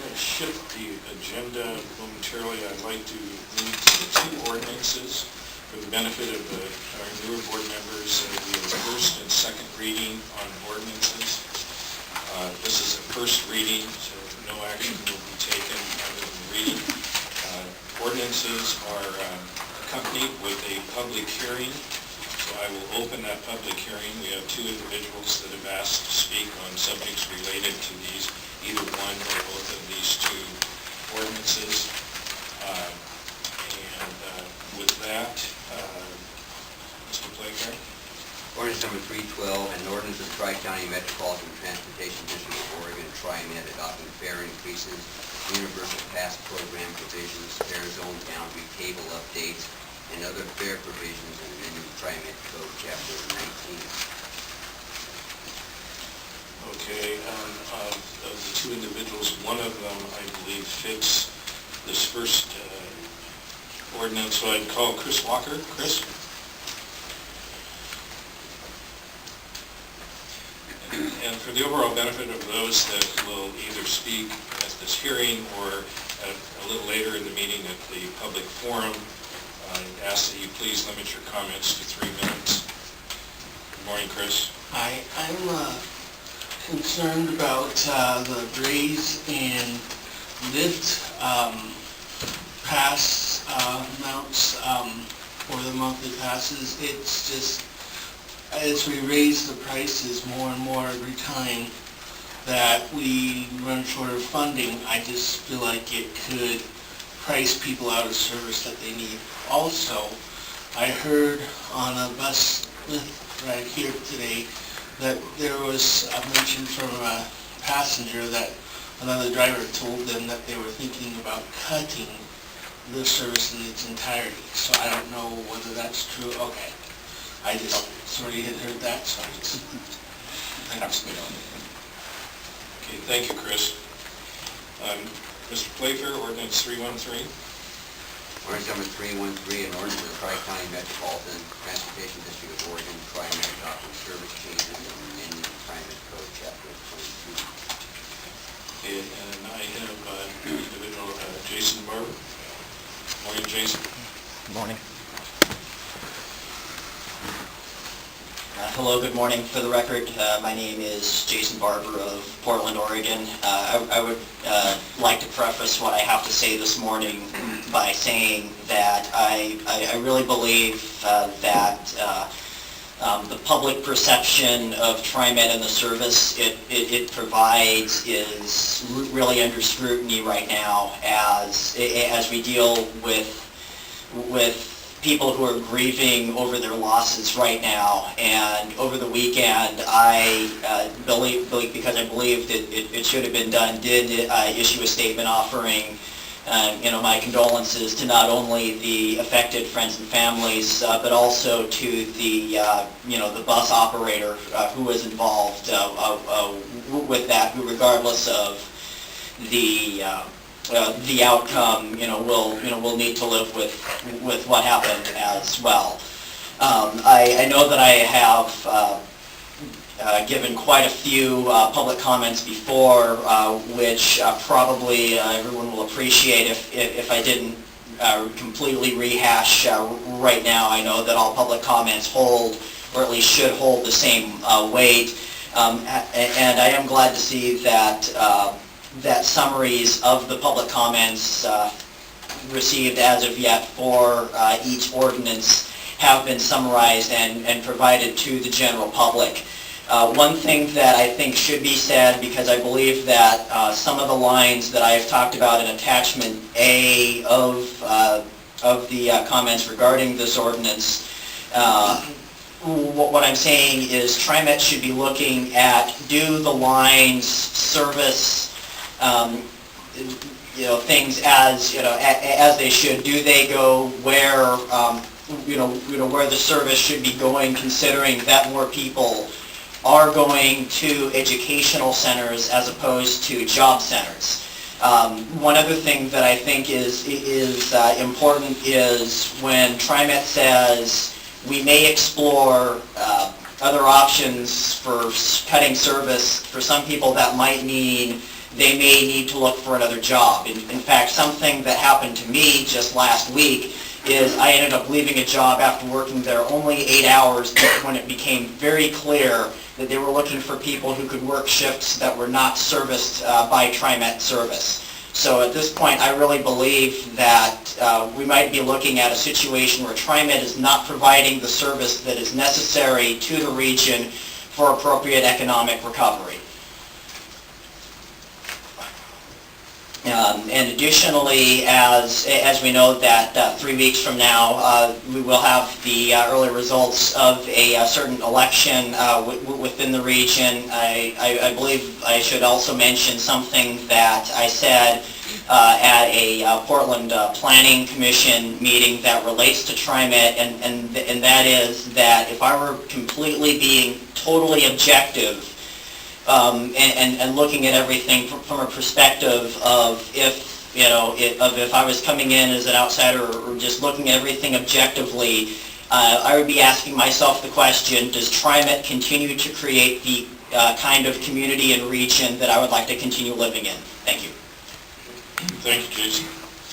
going to shift the agenda momentarily. I'd like to move to the two ordinances for the benefit of our newer board members. We have first and second reading on ordinances. This is a first reading, so no action will be taken other than reading. Ordinances are accompanied with a public hearing. So I will open that public hearing. We have two individuals that have asked to speak on subjects related to these, either one or both of these two ordinances. With that, Mr. Playfair. Ordinance number 312, an ordinance of the Tri-County Metropolitan Transportation District of Oregon, TriMet, adopting fare increases, universal pass program provisions, fare zone boundary table updates, and other fare provisions in the new TriMet Code, Chapter 19. Okay, of the two individuals, one of them, I believe, fits this first ordinance, so I'd call Chris Walker. Chris? And for the overall benefit of those that will either speak at this hearing or a little later in the meeting at the public forum, I ask that you please limit your comments to 3 minutes. Good morning, Chris. Hi, I'm concerned about the raise and lift pass amounts for the monthly passes. It's just, as we raise the prices more and more every time that we run short of funding, I just feel like it could price people out of service that they need. Also, I heard on a bus right here today that there was a mention from a passenger that another driver told them that they were thinking about cutting the service in its entirety. So I don't know whether that's true. Okay. I just sort of had heard that, so I just spit on it. Okay, thank you, Chris. Mr. Playfair, ordinance 313. Ordinance number 313, an ordinance of the Tri-County Metropolitan Transportation District of Oregon, TriMet, adopting service changes in the amending TriMet Code, Chapter 22. Okay, and I have individual Jason Barber. Morning, Jason. Good morning. Hello, good morning. For the record, my name is Jason Barber of Portland, Oregon. I would like to preface what I have to say this morning by saying that I really believe that the public perception of TriMet and the service it provides is really under scrutiny right now as we deal with people who are grieving over their losses right now. And over the weekend, I believe, because I believe that it should have been done, did issue a statement offering my condolences to not only the affected friends and families, but also to the the bus operator who was involved with that, who regardless of the outcome, we'll need to live with what happened as well. I know that I have given quite a few public comments before, which probably everyone will appreciate if I didn't completely rehash right now. I know that all public comments hold, or at least should hold, the same weight, and I am glad to see that that summaries of the public comments received as of yet for each ordinance have been summarized and provided to the general public. One thing that I think should be said, because I believe that some of the lines that I have talked about in attachment A of the comments regarding this ordinance, what I'm saying is TriMet should be looking at, do the lines service things as they should? Do they go where where the service should be going, considering that more people are going to educational centers as opposed to job centers? One other thing that I think is important is when TriMet says we may explore other options for cutting service. For some people that might mean they may need to look for another job. In fact, something that happened to me just last week is I ended up leaving a job after working there only 8 hours when it became very clear that they were looking for people who could work shifts that were not serviced by TriMet service. So at this point, I really believe that we might be looking at a situation where TriMet is not providing the service that is necessary to the region for appropriate economic recovery. And additionally, as we know that 3 weeks from now, we will have the early results of a certain election within the region. I believe I should also mention something that I said at a Portland Planning Commission meeting that relates to TriMet, and that is that if I were completely being totally objective and looking at everything from a perspective of if I was coming in as an outsider or just looking at everything objectively, I would be asking myself the question, does TriMet continue to create the kind of community and region that I would like to continue living in? Thank you. Thank you, Jason.